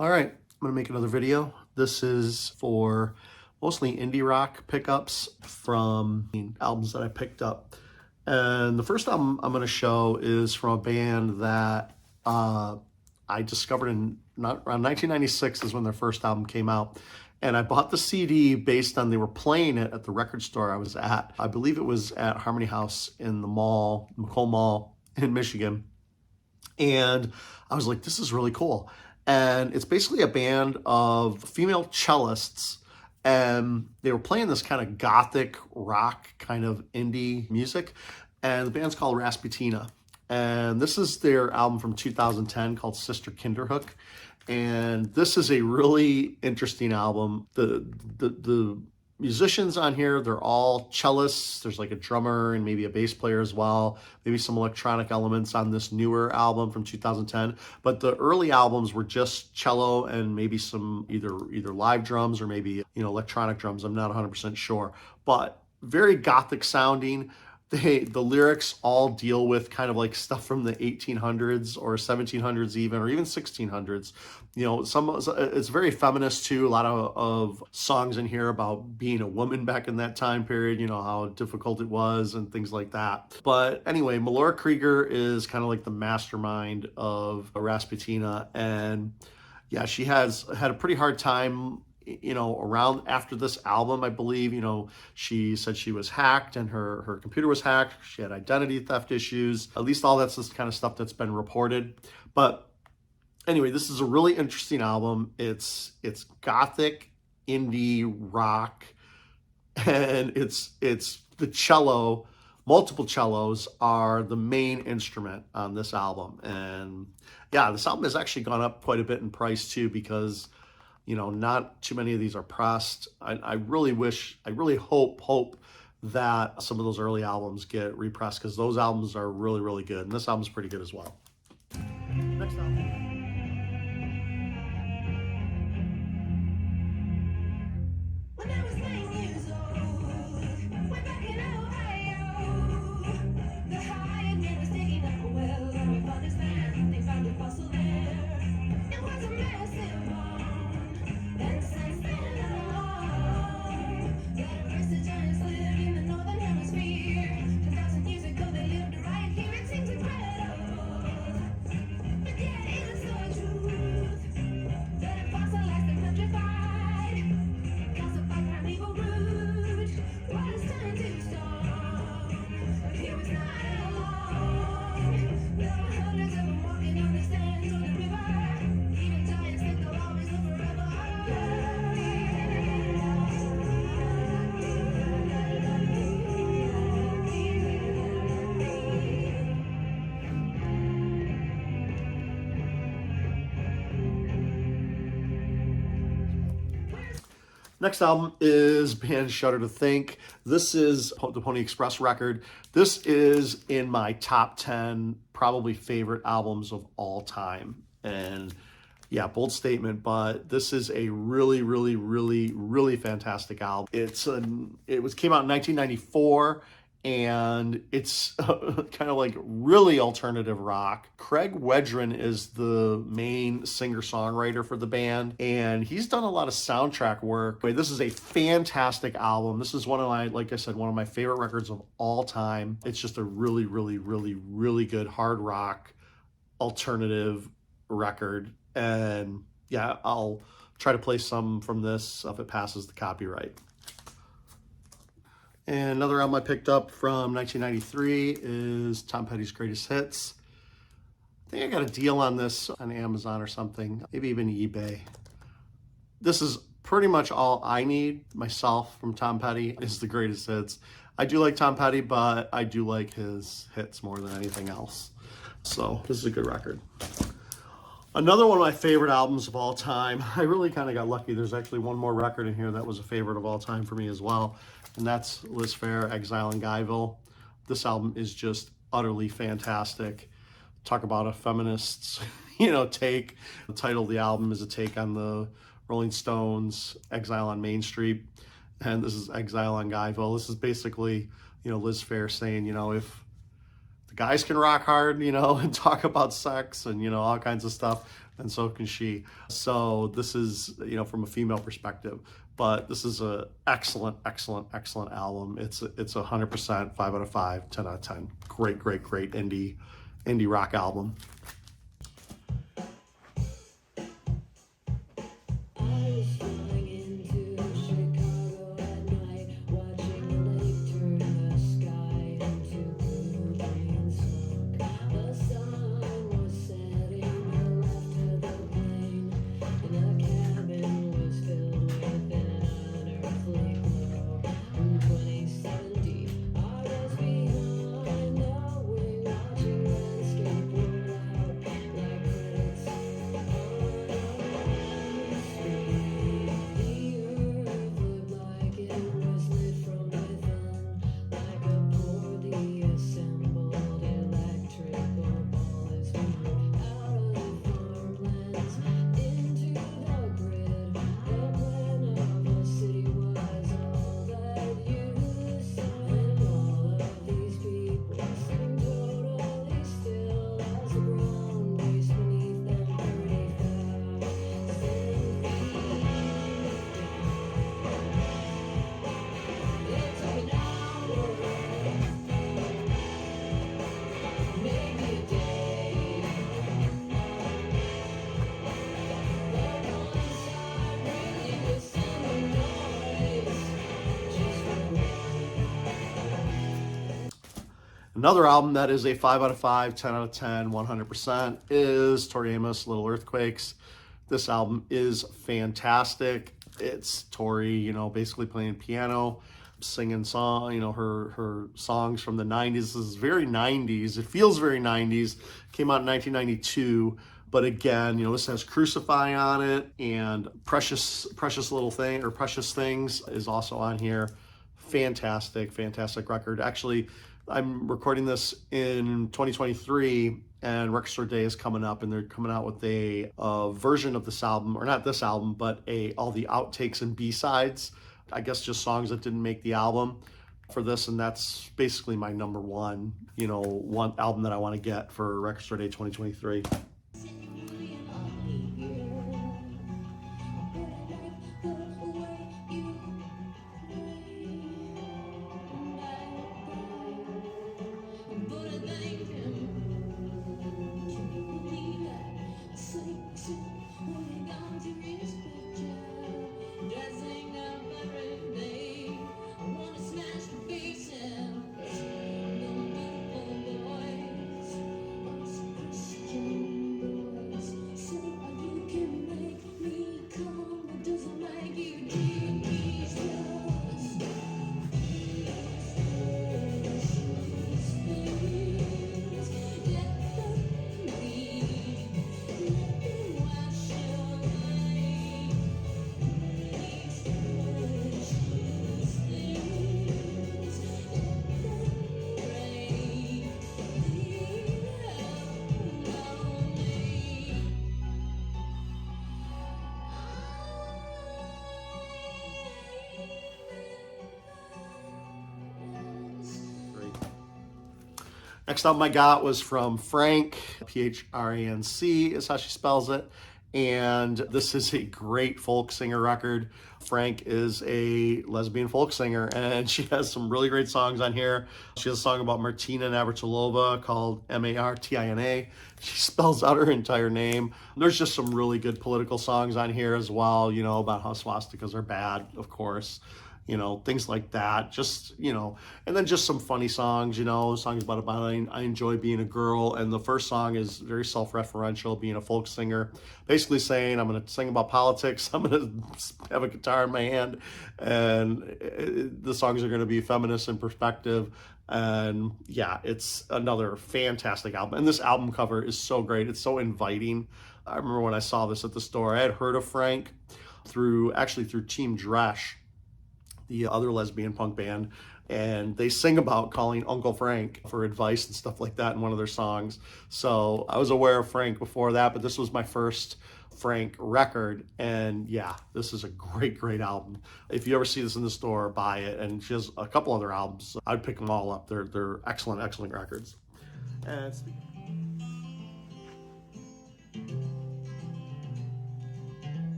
All right, I'm gonna make another video. This is for mostly indie rock pickups from albums that I picked up. And the first album I'm gonna show is from a band that I discovered around 1996 is when their first album came out. And I bought the CD based on they were playing it at the record store I was at. I believe it was at Harmony House in the mall, McComb Mall in Michigan. And I was like, this is really cool. And it's basically a band of female cellists, and they were playing this kind of gothic rock kind of indie music, and the band's called Rasputina. And this is their album from 2010 called Sister Kinderhook. And this is a really interesting album. The musicians on here, they're all cellists. There's like a drummer and maybe a bass player as well. Maybe some electronic elements on this newer album from 2010. But the early albums were just cello and maybe some either live drums or maybe, electronic drums. I'm not 100% sure. But very gothic sounding. The lyrics all deal with kind of like stuff from the 1800s or 1700s even, or even 1600s. It's very feminist too. A lot of songs in here about being a woman back in that time period, how difficult it was and things like that. But anyway, Melora Krieger is kind of like the mastermind of Rasputina. And yeah, she has had a pretty hard time around after this album. I believe, she said she was hacked and her computer was hacked. She had identity theft issues. At least all that's this kind of stuff that's been reported. But anyway, this is a really interesting album. It's gothic indie rock, and it's the cello. Multiple cellos are the main instrument on this album. And yeah, this album has actually gone up quite a bit in price too, because not too many of these are pressed. I really hope that some of those early albums get repressed, because those albums are really, really good. And this album's pretty good as well. Next album. When I was 9 years old, way back in Ohio, the highway was digging up a well on my father's land. They found a fossil there. It was a massive one, and since then along, that rest of giants lived in the northern hemisphere. 2,000 years ago they lived right here. It seems incredible, but yet it's the truth that it fossilized and petrified. Primeval root, what is time to stop? He was not alone. There were hundreds of them walking on the sands on the river. Even giants think they'll always live forever. Next album is band Shudder to Think. This is the Pony Express record. This is in my top 10 probably favorite albums of all time. And yeah, bold statement, but this is a really, really, really, really fantastic album. It came out in 1994. And it's kind of like really alternative rock. Craig Wedren is the main singer-songwriter for the band, and he's done a lot of soundtrack work. This is a fantastic album. This is one of my favorite records of all time. It's just a really, really, really, really good hard rock alternative record. And yeah, I'll try to play some from this if it passes the copyright. And another album I picked up from 1993 is Tom Petty's Greatest Hits. I think I got a deal on this on Amazon or something, maybe even eBay. This is pretty much all I need myself from Tom Petty is the Greatest Hits. I do like Tom Petty, but I do like his hits more than anything else. So this is a good record. Another one of my favorite albums of all time. I really kind of got lucky. There's actually one more record in here that was a favorite of all time for me as well. And that's Liz Phair, Exile in Guyville. This album is just utterly fantastic. Talk about a feminist's, take. The title of the album is a take on the Rolling Stones' Exile on Main Street. And this is Exile on Guyville. This is basically, Liz Phair saying, if the guys can rock hard, and talk about sex and, all kinds of stuff, and so can she. So this is, you know, from a female perspective, but this is a excellent, excellent, excellent album. It's 100% 5 out of 5, 10 out of 10. Great, great, great indie rock album. Another album that is a 5 out of 5, 10 out of 10, 100% is Tori Amos, Little Earthquakes. This album is fantastic. It's Tori, you know, basically playing piano, singing song, you know, her songs from the 90s. This is very 90s. It feels very 90s. Came out in 1992. But again, you know, this has Crucify on it, and Precious Little Thing, or Precious Things is also on here. Fantastic, fantastic record. Actually, I'm recording this in 2023, and Record Store Day is coming up, and they're coming out with a version of this album, or not this album, but all the outtakes and B-sides. I guess just songs that didn't make the album for this, and that's basically my number one, you know, one album that I want to get for Record Store Day 2023. Next album I got was from Frank, Phranc is how she spells it. And this is a great folk singer record. Frank is a lesbian folk singer, and she has some really great songs on here. She has a song about Martina Navratilova called Martina. She spells out her entire name. There's just some really good political songs on here as well, you know, about how swastikas are bad, of course. You know, things like that, just, you know, and then just some funny songs, you know, songs about I enjoy being a girl. And the first song is very self-referential, being a folk singer, basically saying, I'm going to sing about politics, I'm going to have a guitar in my hand, and the songs are going to be feminist in perspective. And yeah, it's another fantastic album. And this album cover is so great. It's so inviting. I remember when I saw this at the store, I had heard of Frank through Team Dresch, the other lesbian punk band, and they sing about calling Uncle Frank for advice and stuff like that in one of their songs. So I was aware of Frank before that, but this was my first Frank record, and yeah, this is a great, great album. If you ever see this in the store, buy it. And she has a couple other albums. I'd pick them all up. They're excellent, excellent records. And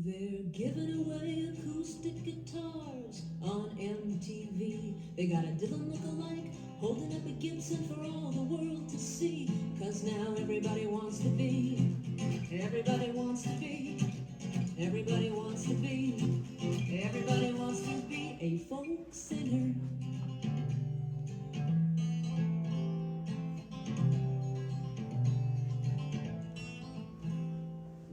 They're giving away acoustic guitars on MTV. They got a Dylan look-alike holding up a Gibson for all the world to see. 'Cause now everybody wants to be, everybody wants to be, everybody wants to be, everybody wants to be a folk singer.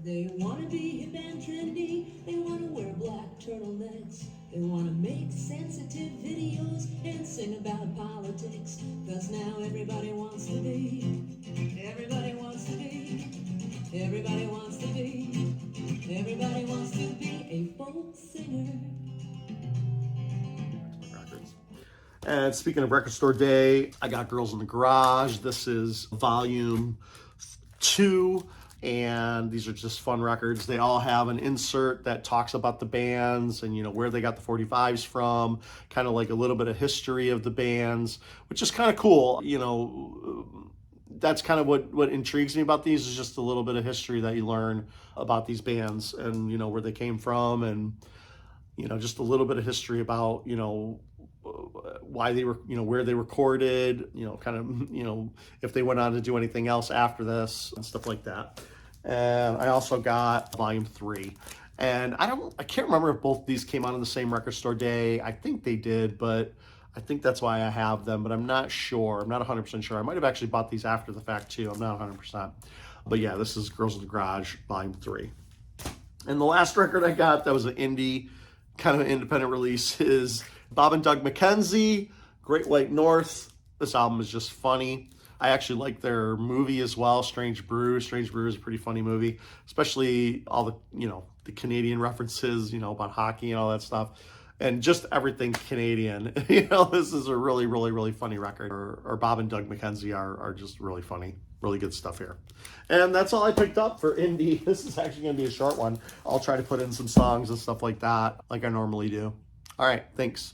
They want to be hip and trendy, they want to wear black turtlenecks, they want to make sensitive videos and sing about politics. 'Cause now everybody wants to be, everybody wants to be, everybody wants to be, everybody wants to be a folk singer. Records. And speaking of Record Store Day, I got Girls in the Garage. This is volume 2. And these are just fun records. They all have an insert that talks about the bands and, you know, where they got the 45s from, kind of like a little bit of history of the bands, which is kind of cool. You know, that's kind of what intrigues me about these, is just a little bit of history that you learn about these bands and, you know, where they came from, and, you know, just a little bit of history about, you know, why they were, you know, where they recorded, you know, kind of, you know, if they went on to do anything else after this and stuff like that. And I also got volume 3. And I can't remember if both these came out on the same Record Store Day. I think they did, but I think that's why I have them, but I'm not sure. I'm not 100% sure. I might have actually bought these after the fact too. I'm not 100%. But yeah, this is Girls in the Garage, volume 3. And the last record I got that was an indie, kind of an independent release, is Bob and Doug McKenzie, Great White North. This album is just funny. I actually like their movie as well, Strange Brew. Strange Brew is a pretty funny movie, especially all the, you know, the Canadian references, you know, about hockey and all that stuff, and just everything Canadian. You know, this is a really, really, really funny record. Or Bob and Doug McKenzie are just really funny. Really good stuff here. And that's all I picked up for indie. This is actually going to be a short one. I'll try to put in some songs and stuff like that, like I normally do. All right, thanks.